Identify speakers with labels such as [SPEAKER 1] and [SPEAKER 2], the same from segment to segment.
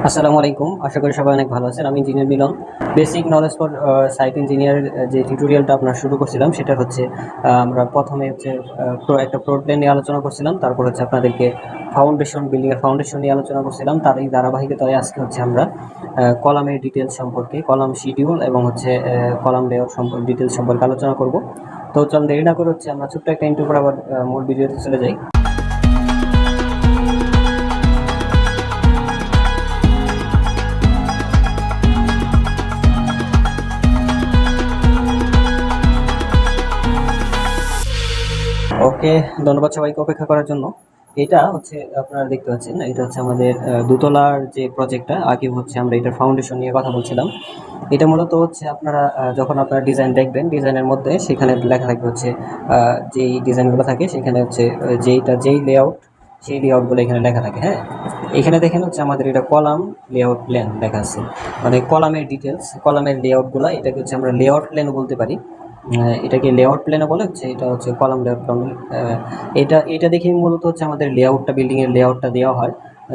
[SPEAKER 1] আসসালামু আলাইকুম। আশা করি সবাই অনেক ভালো আছেন। আমি engineer Milon. Basic knowledge for site engineer যে টিউটোরিয়ালটা আপনার শুরু করছিলাম সেটা হচ্ছে আমরা প্রথমে হচ্ছে একটা ফ্লোর প্ল্যান নিয়ে আলোচনা করছিলাম। তারপর হচ্ছে আপনাদেরকে ফাউন্ডেশন, বিল্ডিংয়ের ফাউন্ডেশন নিয়ে আলোচনা করছিলাম। তার এই ধারাবাহিকতায় আজকে হচ্ছে আমরা কলামের ডিটেলস সম্পর্কে, কলাম শিডিউল এবং হচ্ছে কলাম লেআউট সম্পর্কে ডিটেলস সম্পর্কে আলোচনা করব। তো চল দেরি না করে হচ্ছে আমরা ছোট্ট একটা ইন্ট্রো করে আবার মূল ভিডিওতে চলে যাই। ওকে, ধন্যবাদ সবাইকে অপেক্ষা করার জন্য। এটা হচ্ছে আপনারা দেখতে পাচ্ছেন, এটা হচ্ছে আমাদের দোতলার যে প্রজেক্টটা। আগে হচ্ছে আমরা এটার ফাউন্ডেশন নিয়ে কথা বলছিলাম। এটা মূলত হচ্ছে আপনারা যখন আপনারা ডিজাইন দেখবেন, ডিজাইনের মধ্যে সেখানে লেখা থাকবে হচ্ছে যেই ডিজাইনগুলো থাকে সেখানে হচ্ছে যেই লেআউট, সেই লেআউটগুলো এখানে লেখা থাকে। হ্যাঁ, এখানে দেখেন হচ্ছে আমাদের এটা কলাম লেআউট প্ল্যান লেখা আছে, মানে কলামের ডিটেলস, কলামের লেআউটগুলো। এটাকে হচ্ছে আমরা লেআউট প্ল্যানও বলতে পারি। এটাকে লেআউট প্ল্যানও বলে, হচ্ছে এটা হচ্ছে কলাম লেআউট প্ল্যান। এটা দেখে মূলত হচ্ছে আমাদের লেআউটটা, বিল্ডিংয়ের লেআউটটা দেওয়া হয়।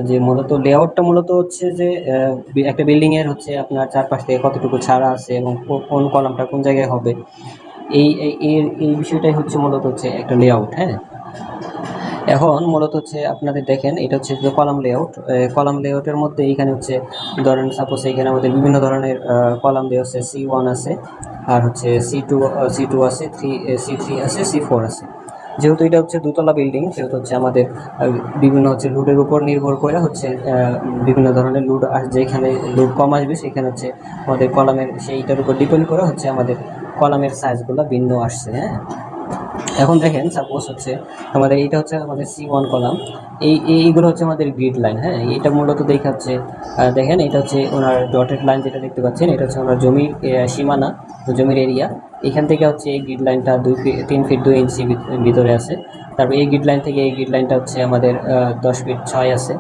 [SPEAKER 1] যে মূলত লেআউটটা মূলত হচ্ছে যে একটা বিল্ডিংয়ের হচ্ছে আপনার চারপাশ থেকে কতটুকু ছাড়া আছে এবং কোন কলামটা কোন জায়গায় হবে, এই বিষয়টাই হচ্ছে মূলত হচ্ছে একটা লেআউট। হ্যাঁ, এখন মূলত হচ্ছে আপনাদের দেখেন, এটা হচ্ছে যে কলাম লেআউট। কলাম লেআউটের মধ্যে এইখানে হচ্ছে ধরেন সাপোজ এইখানে আমাদের বিভিন্ন ধরনের কলাম দেওয়া আছে। C1 আছে, আর হচ্ছে C2 আছে, C3 আছে, C4 আছে। যেহেতু এটা হচ্ছে দোতলা বিল্ডিং, সেহেতু হচ্ছে আমাদের বিভিন্ন হচ্ছে লুডের উপর নির্ভর করে হচ্ছে বিভিন্ন ধরনের লুড, আর যেখানে লুড কম আসবে সেখানে হচ্ছে আমাদের কলামের সেইটার উপর ডিপেন্ড করে হচ্ছে আমাদের কলামের সাইজগুলো ভিন্ন আসছে। হ্যাঁ, এখন দেখেন সাপোজ হচ্ছে আমাদের এইটা হচ্ছে আমাদের C1 কলাম। এইগুলো হচ্ছে আমাদের গ্রিড লাইন। হ্যাঁ, এটা মূলত দেখাচ্ছে, দেখেন এটা হচ্ছে ওনার ডটেড লাইন যেটা দেখতে পাচ্ছেন, এটা হচ্ছে ওনার জমির সীমানা, জমির এরিয়া। এখান থেকে হচ্ছে এই গ্রিড লাইনটা 3 ফিট 2 ইঞ্চি ভিতরে আছে। তারপর এই গ্রিড লাইন থেকে এই গ্রিড লাইনটা হচ্ছে আমাদের 10 ফিট 6 আছে।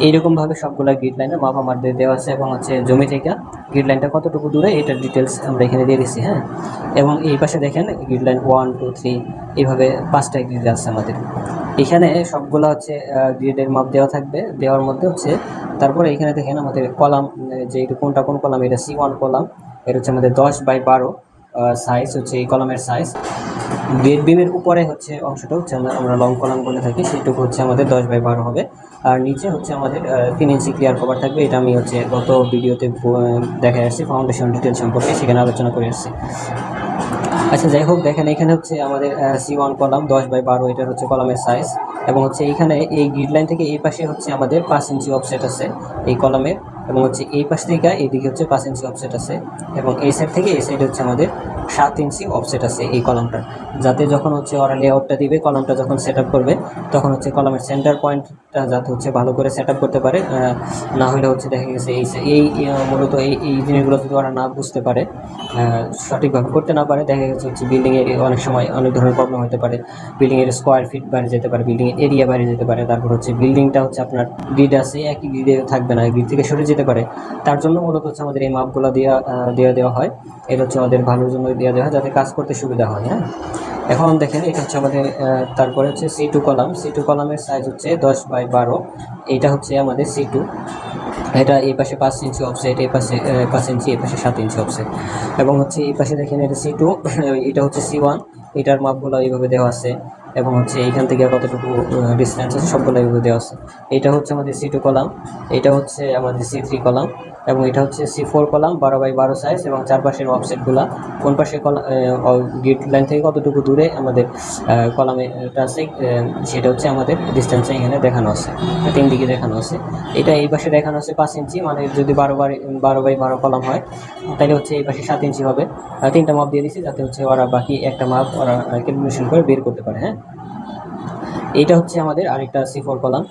[SPEAKER 1] এইরকমভাবে সবগুলা গ্রিড লাইনের মাপ আমাদের দেওয়া আছে, এবং হচ্ছে জমি থেকে গ্রিড লাইনটা কতটুকু দূরে এটার ডিটেলস আমরা এখানে দিয়ে দিচ্ছি। হ্যাঁ, এবং এই পাশে দেখেন গ্রিড লাইন 1 2 3 এইভাবে 5টা গ্রিড আছে আমাদের এখানে। সবগুলো হচ্ছে গ্রিডের মাপ দেওয়া থাকবে, দেওয়ার মধ্যে হচ্ছে তারপরে এখানে দেখেন আমাদের কলাম, যে কোনটা কোন কলাম, এটা C1 কলাম। এটা হচ্ছে আমাদের 10/12 সাইজ হচ্ছে এই কলামের সাইজ। গ্রেড বিমের উপরে হচ্ছে অংশটা হচ্ছে আমরা লং কলাম বলে থাকি, সেটুকু হচ্ছে আমাদের 10/12 হবে। আর নিচে হচ্ছে আমাদের 3 ইঞ্চি ক্লিয়ার কভার থাকবে। এটা আমি হচ্ছে গত ভিডিওতে দেখা আসছি ফাউন্ডেশন ডিটেল সম্পর্কে, সেখানে আলোচনা করে আসছি। আচ্ছা, যাই হোক, দেখেন এখানে হচ্ছে আমাদের C1 কলাম 10/12, এটার হচ্ছে কলামের সাইজ। এবং হচ্ছে এইখানে এই গ্রিড লাইন থেকে এই পাশে হচ্ছে আমাদের 5 ইঞ্চি অফসেট আছে এই কলামের, এবং হচ্ছে এই পাশ থেকে এইদিকে হচ্ছে 5 ইঞ্চি অফসেট আছে, এবং এই সাইড থেকে এই সাইডে হচ্ছে আমাদের 7 ইঞ্চি অফসেট আছে এই কলামটা। যাতে যখন হচ্ছে ওরা লেআউটটা দিবে, কলামটা যখন সেট আপ করবে, তখন হচ্ছে কলামের সেন্টার পয়েন্টটা যাতে হচ্ছে ভালো করে সেট আপ করতে পারে। না হলে হচ্ছে দেখা গেছে এই মূলত এই জিনিসগুলো যদি ওরা না বুঝতে পারে, সঠিকভাবে করতে না পারে, দেখা গেছে হচ্ছে বিল্ডিংয়ের অনেক সময় অনেক ধরনের প্রবলেম হতে পারে। বিল্ডিংয়ের স্কোয়ার ফিট বাইরে যেতে পারে, বিল্ডিংয়ের এরিয়া বাইরে যেতে পারে। তারপর হচ্ছে বিল্ডিংটা হচ্ছে আপনার গ্রিড আছে, একই গ্রিডে থাকবে না, গ্রিড থেকে সরে যেতে পারে। তার জন্য মূলত হচ্ছে আমাদের এই মাপগুলো দেওয়া হয়। এটা হচ্ছে আমাদের ভালোর জন্য দেওয়া হয়, যাতে কাজ করতে সুবিধা হয়। হ্যাঁ, এখন দেখেন এটা হচ্ছে আমাদের তারপরে হচ্ছে C2 কলাম। C2 কলামের সাইজ হচ্ছে 10/12। এটা হচ্ছে আমাদের C2। এটা এই পাশে 5 ইঞ্চি অফসেট, এই পাশে 5 ইঞ্চি, এই পাশে 7 ইঞ্চি অফসেট। এবং হচ্ছে এই পাশে দেখেন এটা C2, এটা হচ্ছে C1। এটার মাপগুলো এইভাবে দেওয়া আছে, এবং হচ্ছে এইখান থেকে কতটুকু ডিস্টেন্স আছে সবগুলো এইভাবে দেওয়া আছে। এটা হচ্ছে আমাদের C2 কলাম, এটা হচ্ছে আমাদের C3 কলাম, এবং এটা হচ্ছে C4 কলাম 12/12 সাইজ। এবং চারপাশের অফসেটগুলা কোন পাশে গ্রিড লাইন থেকে কতটুকু দূরে আমাদের কলামেটা আছে, সেটা হচ্ছে আমাদের ডিস্টেন্সে এখানে দেখানো আছে, 3 দিকে দেখানো আছে। এটা এই পাশে দেখানো আছে 5 ইঞ্চি, মানে যদি 12/12 কলাম হয় তাহলে হচ্ছে এই পাশে 7 ইঞ্চি হবে। 3টা মাপ দিয়ে দিচ্ছি যাতে হচ্ছে ওরা বাকি একটা মাপ ওরা ক্যালকুলেশন করে বের করতে পারে। হ্যাঁ, এইটা হচ্ছে আমাদের আরেকটা C4 কলাম।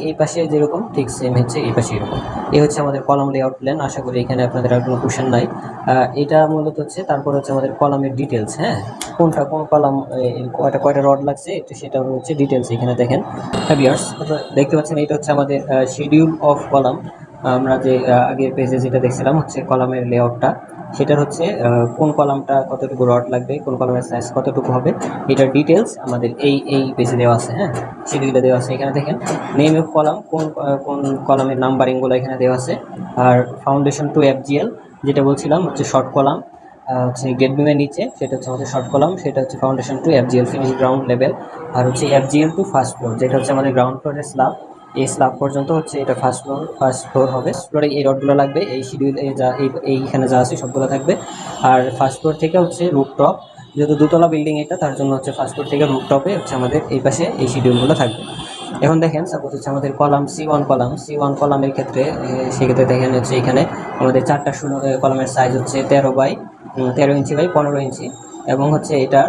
[SPEAKER 1] এই পাশে যেরকম ঠিক সেম হচ্ছে এই পাশে এরকম। এই হচ্ছে আমাদের কলাম লেআউট প্ল্যান। আশা করি এখানে আপনাদের আর কোনো কোশ্চেন নাই। এটা মূলত হচ্ছে তারপর হচ্ছে আমাদের কলামের ডিটেলস। হ্যাঁ, কোনটা কোন কলাম, কয়টা রড লাগছে, সেটা হচ্ছে ডিটেলস এখানে দেখেন। ভিউয়ার্স, দেখতে পাচ্ছেন এটা হচ্ছে আমাদের শিডিউল অফ কলাম। আমরা যে আগের পেজে যেটা দেখছিলাম হচ্ছে কলামের লেআউটটা, সেটার হচ্ছে কোন কলামটা কতটুকু রড লাগবে, কোন কলামের সাইজ কতটুকু হবে, এটার ডিটেলস আমাদের এই পেজে দেওয়া আছে। হ্যাঁ, শিডিউলে দেওয়া আছে। এখানে দেখেন নেম অফ কলাম, কোন কলামের নাম্বারিংগুলো এখানে দেওয়া আছে। আর ফাউন্ডেশন টু FGL যেটা বলছিলাম হচ্ছে শর্ট কলাম, হচ্ছে গেট বিমের নিচে সেটা হচ্ছে আমাদের শর্ট কলাম, সেটা হচ্ছে foundation to FGL finish ground level. আর হচ্ছে FGL টু ফার্স্ট ফ্লোর যেটা হচ্ছে আমাদের গ্রাউন্ড ফ্লোরের স্ল্যাব, এই স্ল্যাব পর্যন্ত হচ্ছে এটা ফার্স্ট ফ্লোর হবে। ফ্লোরে এই রডগুলো লাগবে, এই শিডিউল যা এইখানে যা আছে সবগুলো থাকবে। আর ফার্স্ট ফ্লোর থেকে হচ্ছে রুফটপ, যেহেতু দুতলা বিল্ডিং এটা, তার জন্য হচ্ছে ফার্স্ট ফ্লোর থেকে রুফটপে হচ্ছে আমাদের এই পাশে এই শিডিউলগুলো থাকবে। এখন দেখেন সাপোজ হচ্ছে আমাদের কলাম C1 কলামের ক্ষেত্রে সেক্ষেত্রে দেখেন হচ্ছে এখানে আমাদের 4টা কলামের সাইজ হচ্ছে 13 ইঞ্চি বাই 15 ইঞ্চি, এবং হচ্ছে এটা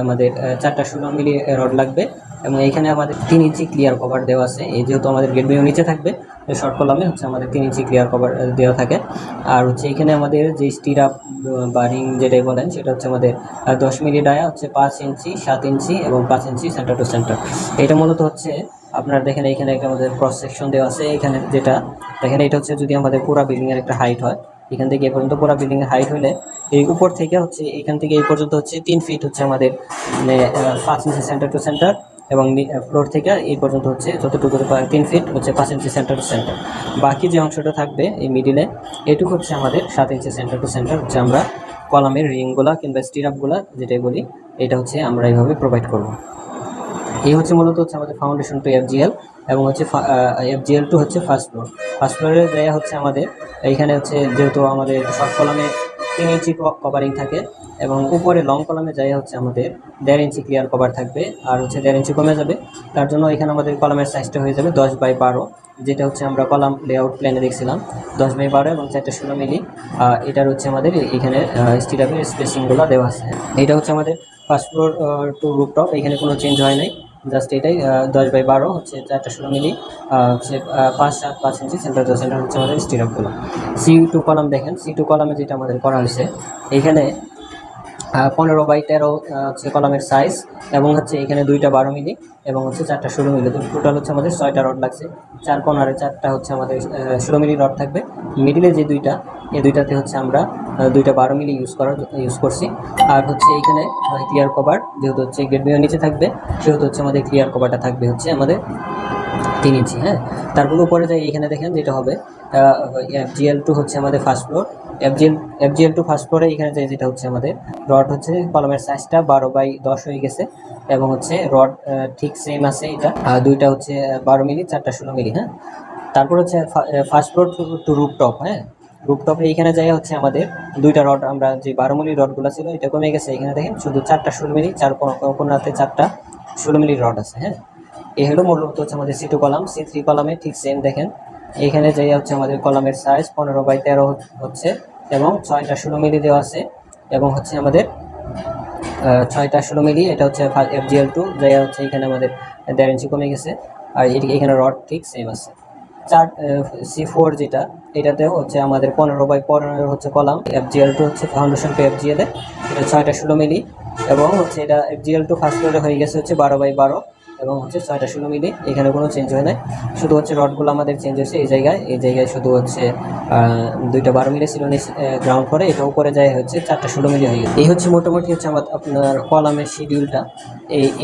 [SPEAKER 1] আমাদের 4টা 16 মিলি রড লাগবে। এবং এইখানে আমাদের 3 ইঞ্চি ক্লিয়ার কভার দেওয়া আছে, এই যেহেতু আমাদের গেট বিমের নিচে থাকবে শর্ট কলামে হচ্ছে আমাদের 3 ইঞ্চি ক্লিয়ার কভার দেওয়া থাকে। আর হচ্ছে এখানে আমাদের যে স্টিরাপ বা রিং যেটাই বলেন সেটা হচ্ছে আমাদের 10 মিলি ডায়া হচ্ছে 5 ইঞ্চি, 7 ইঞ্চি এবং 5 ইঞ্চি সেন্টার টু সেন্টার। এটা মূলত হচ্ছে আপনারা দেখেন এইখানে একটা আমাদের ক্রস সেকশন দেওয়া আছে। এখানে যেটা দেখেন এটা হচ্ছে যদি আমাদের পুরো বিল্ডিংয়ের একটা হাইট হয়, এখান থেকে এই পর্যন্ত পুরো বিল্ডিংয়ের হাইট হলে এই উপর থেকে হচ্ছে এখান থেকে এই পর্যন্ত হচ্ছে 3 ফিট হচ্ছে আমাদের মানে 5 ইঞ্চি সেন্টার টু সেন্টার, এবং ফ্লোর থেকে এই পর্যন্ত হচ্ছে যতটুকু 3 ফিট হচ্ছে 5 ইঞ্চি সেন্টার টু সেন্টার। বাকি যে অংশটা থাকবে এই মিডিলে এটুকু হচ্ছে আমাদের 7 ইঞ্চি সেন্টার টু সেন্টার হচ্ছে আমরা কলামের রিংগুলা কিংবা স্টিরাপগুলা যেটাই বলি এটা হচ্ছে আমরা এইভাবে প্রোভাইড করব। এই হচ্ছে মূলত হচ্ছে আমাদের ফাউন্ডেশন টু FGL, এবং হচ্ছে FGL টু হচ্ছে ফার্স্ট ফ্লোরে দেওয়া হচ্ছে আমাদের এইখানে হচ্ছে যেহেতু আমাদের শর্ট কলামে 3 ইঞ্চি কভারিং থাকে, এবং উপরে লং কলামে যাই হচ্ছে আমাদের 1.5 ইঞ্চি ক্লিয়ার কভার থাকবে, আর হচ্ছে 1.5 ইঞ্চি কমে যাবে। তার জন্য এখানে আমাদের কলামের সাইজটা হয়ে যাবে 10/12, যেটা হচ্ছে আমরা কলাম লেআউট প্ল্যানে দেখছিলাম 10/12 এবং 4টা 16 মিলি। এটার হচ্ছে আমাদের এখানে স্টিরাপের স্পেসিংগুলো দেওয়া আছে। এটা হচ্ছে আমাদের ফার্স্ট ফ্লোর টু রুফটপ, এখানে কোনো চেঞ্জ হয় নাই, জাস্ট এটাই 10/12 হচ্ছে 4টা 16 মিলি, হচ্ছে 5 ইঞ্চি সেন্টার টু সেন্টার হচ্ছে আমাদের স্টিরাপগুলো। C2 কলাম দেখেন, C2 কলামে যেটা আমাদের করা হয়েছে এখানে 15/13 হচ্ছে কলামের সাইজ, এবং হচ্ছে এখানে 2টা 12 মিলি এবং হচ্ছে 4টা 16 মিলি, টোটাল হচ্ছে আমাদের 6টা রড লাগছে। 4 কর্নারে 4টা হচ্ছে আমাদের 16 মিলি রড থাকবে। মিডিলে যে দুইটা, এই দুইটাতে হচ্ছে আমরা 2টা 12 মিলি ইউজ করছি। আর হচ্ছে এইখানে ক্লিয়ার কভার যেহেতু হচ্ছে গেট বিমের নিচে থাকবে সেহেতু হচ্ছে আমাদের ক্লিয়ার কভারটা থাকবে হচ্ছে আমাদের 3 ইঞ্চি। হ্যাঁ, তারপর উপরে যাই এখানে দেখেন যেটা হবে FGL টু হচ্ছে আমাদের first floor, FGL two first ফ্লোরে এখানে যাই যেটা হচ্ছে আমাদের রড হচ্ছে কলমের সাইজটা 12/10 হয়ে গেছে, এবং হচ্ছে রড ঠিক সেম আছে এটা, দুইটা হচ্ছে 12 মিলি 4টা 16 মিলি। হ্যাঁ, তারপর হচ্ছে ফার্স্ট ফ্লোর টু রুফটপ। হ্যাঁ, রুফটপে এইখানে যাই হচ্ছে আমাদের 2টা রড, আমরা যে 12 মিলি রডগুলো ছিল এটা কমে গেছে, এখানে দেখেন শুধু 4টা 16 মিলি, 4 কোণাতে 4টা 16 মিলি রড আছে। হ্যাঁ, এই হলো মূলত হচ্ছে আমাদের C2 কলাম। C3 কলামে ঠিক সেম দেখেন, এইখানে যাই হচ্ছে আমাদের কলামের সাইজ 15/13 হচ্ছে, এবং 6টা 16 মিলি দেওয়া আছে, এবং হচ্ছে আমাদের 6টা 16 মিলি, এটা হচ্ছে FGL টু যাই হচ্ছে এখানে আমাদের 1.5 ইঞ্চি কমে গেছে, আর এখানে রড ঠিক সেম আছে। C4 যেটা এটাতেও হচ্ছে আমাদের 15/15 হচ্ছে কলাম, FGL টু হচ্ছে ফাউন্ডেশন টু FGL এ এটা 6টা 16 মিলি, এবং হচ্ছে এটা FGL টু ফার্স্ট ফ্লোরে হয়ে গেছে হচ্ছে 12/12 এবং হচ্ছে 6টা 16 মিলি। এখানে কোনো চেঞ্জ হয় নাই, শুধু হচ্ছে রডগুলো আমাদের চেঞ্জ হয়েছে এই জায়গায় শুধু হচ্ছে 2টা 12 মিলি ছিল গ্রাউন্ড করে, এটা উপরে যায় হচ্ছে 4টা 16 মিলি হয়ে গেছে। এই হচ্ছে মোটামুটি হচ্ছে আপনার কলামের শিডিউলটা।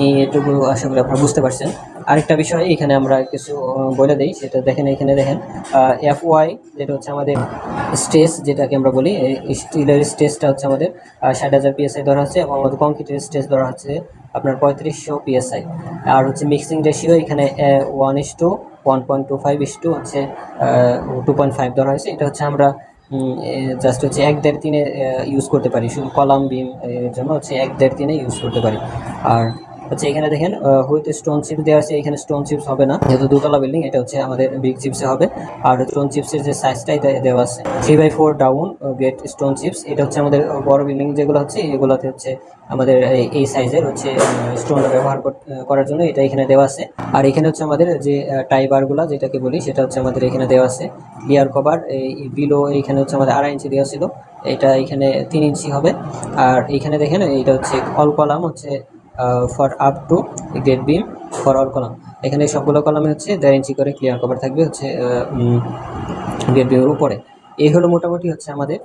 [SPEAKER 1] এইটুকু আশা করি আপনারা বুঝতে পারছেন। আরেকটা বিষয় এখানে আমরা কিছু বলে দিই, সেটা দেখেন এখানে দেখেন FY যেটা হচ্ছে আমাদের স্ট্রেস যেটাকে আমরা বলি, স্টিলের স্ট্রেসটা হচ্ছে আমাদের 60,000 PSI ধরা হচ্ছে, এবং আমাদের কংক্রিটের স্ট্রেস ধরা হচ্ছে আপনার 3500 PSI। আর হচ্ছে মিক্সিং রেশিও এখানে 1:1.25 হচ্ছে 2.5 ধরা হয়েছে। এটা হচ্ছে আমরা জাস্ট হচ্ছে 1/2-3 ইউজ করতে পারি, শুধু কলাম বিম এর জন্য হচ্ছে 1/2-3 ইউজ করতে পারি। আর হচ্ছে এখানে দেখেন হুইথ স্টোন চিপস দেওয়া আছে, এখানে স্টোন চিপস হবে না যেহেতু দোতলা বিল্ডিং, এটা হচ্ছে আমাদের বিগ চিপসে হবে। আর স্টোন চিপসের যে সাইজটা এটা দেওয়া আছে 3/4 ডাউন গেট স্টোন চিপস, এটা হচ্ছে আমাদের বড় বিল্ডিং যেগুলো হচ্ছে এগুলোতে হচ্ছে আমাদের এই সাইজের হচ্ছে স্টোনটা ব্যবহার করার জন্য এটা এখানে দেওয়া আছে। আর এখানে হচ্ছে আমাদের যে টাইবারগুলো যেটাকে বলি সেটা হচ্ছে আমাদের এখানে দেওয়া আছে। ক্লিয়ার কভার বিলো এখানে হচ্ছে আমাদের 2.5 ইঞ্চি দেওয়া ছিল, এটা এখানে 3 ইঞ্চি হবে। আর এখানে দেখেন এটা হচ্ছে অল কলাম হচ্ছে for up to get beam for all column, এখানে সবগুলো কলামে হচ্ছে 1.5 ইঞ্চি করে ক্লিয়ার কভার থাকবে হচ্ছে গেট বিমের উপরে। এই হলো মোটামুটি হচ্ছে আমাদের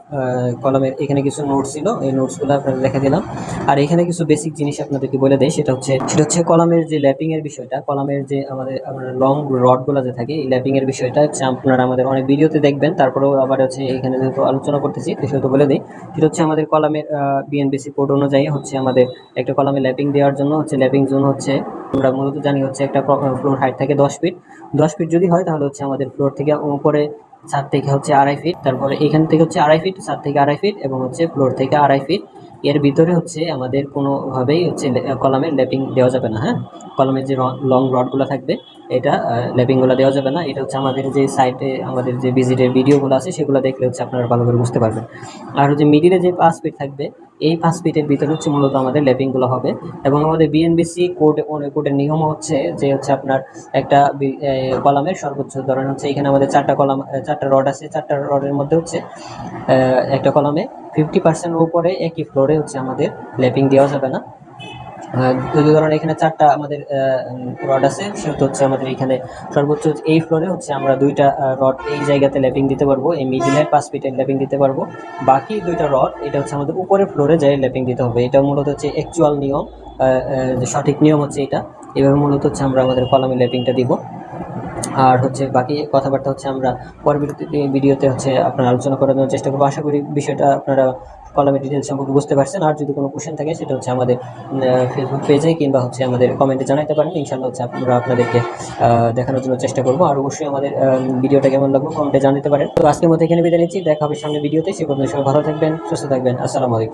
[SPEAKER 1] কলামের এখানে কিছু নোটস ছিল, এই নোটসগুলো আপনাদের দেখা দিলাম। আর এখানে কিছু বেসিক জিনিস আপনাদেরকে বলে দেয়, সেটা হচ্ছে কলামের যে ল্যাপিং এর বিষয়টা, কলামের যে আমাদের লং রডগুলো যে থাকে, এই ল্যাপিং এর বিষয়টা হচ্ছে আপনারা আমাদের অনেক ভিডিওতে দেখবেন। তারপরেও আবার হচ্ছে এখানে যেহেতু আলোচনা করতেছি সেহেতু বলে দিই। সেটা হচ্ছে আমাদের কলামের বিএনবিসি কোড অনুযায়ী হচ্ছে আমাদের একটা কলামে ল্যাপিং দেওয়ার জন্য হচ্ছে ল্যাপিং জোন হচ্ছে আমরা মূলত জানি হচ্ছে একটা ফ্লোর হাইট থাকে 10 ফিট। 10 ফিট যদি হয় তাহলে হচ্ছে আমাদের ফ্লোর থেকে উপরে ছাদ থেকে হচ্ছে 2.5 ফিট, তারপরে এখান থেকে হচ্ছে 2.5 ফিট, ছাদ থেকে 2.5 ফিট, এবং হচ্ছে ফ্লোর থেকে 2.5 ফিট। এর ভিতরে হচ্ছে আমাদের কোনোভাবেই হচ্ছে কলামের ল্যাপিং দেওয়া যাবে না। হ্যাঁ, কলামের যে লং রডগুলো থাকবে এটা ল্যাপিংগুলো দেওয়া যাবে না। এটা হচ্ছে আমাদের যে সাইটে আমাদের যে ভিজিটের ভিডিওগুলো আছে সেগুলো দেখলে হচ্ছে আপনারা ভালো করে বুঝতে পারবেন। আর হচ্ছে মিডিলে যে 5 ফিট থাকবে, এই 5 ফিটের ভিতরে হচ্ছে মূলত আমাদের ল্যাপিংগুলো হবে। এবং আমাদের বিএনবিসি কোডের নিয়ম হচ্ছে যে হচ্ছে আপনার একটা কলামের সর্বোচ্চ ধরেন হচ্ছে এখানে আমাদের 4টা রড আছে, 4টা রডের মধ্যে হচ্ছে একটা কলামে 50% উপরে একই ফ্লোরে হচ্ছে আমাদের ল্যাপিং দেওয়া যাবে না। যদি ধরেন এখানে 4টা আমাদের রড আছে, সেহেতু হচ্ছে আমাদের এখানে সর্বোচ্চ এই ফ্লোরে হচ্ছে আমরা 2টা রড এই জায়গাতে ল্যাপিং দিতে পারবো, এই মিডিলের 5 ফিটের ল্যাপিং দিতে পারবো। বাকি 2টা রড এটা হচ্ছে আমাদের উপরের ফ্লোরে যাই ল্যাপিং দিতে হবে। এটা মূলত হচ্ছে অ্যাকচুয়াল নিয়ম, যে সঠিক নিয়ম হচ্ছে এটা। এভাবে মূলত হচ্ছে আমরা আমাদের কলামে ল্যাপিংটা দিব। আর হচ্ছে বাকি কথাবার্তা হচ্ছে আমরা পরবর্তী ভিডিওতে হচ্ছে আপনারা আলোচনা করার জন্য চেষ্টা করবো। আশা করি বিষয়টা আপনারা কলামের ডিটেলস সম্পর্কে বুঝতে পারছেন। আর যদি কোনো কোশ্চেন থাকে সেটা হচ্ছে আমাদের ফেসবুক পেজে কিংবা হচ্ছে আমাদের কমেন্টে জানাতে পারেন। ইনশাআল্লাহ হচ্ছে আমরা আপনাদেরকে দেখানোর জন্য চেষ্টা করবো। আর অবশ্যই আমাদের ভিডিওটা কেমন লাগলো কমেন্টে জানাতে পারেন। তো আজকের মতো এখানে বিদায় নিচ্ছি, দেখা হবে সামনে ভিডিওতে। সে পর্যন্ত সবাই ভালো থাকবেন, সুস্থ থাকবেন। আসসালামু আলাইকুম।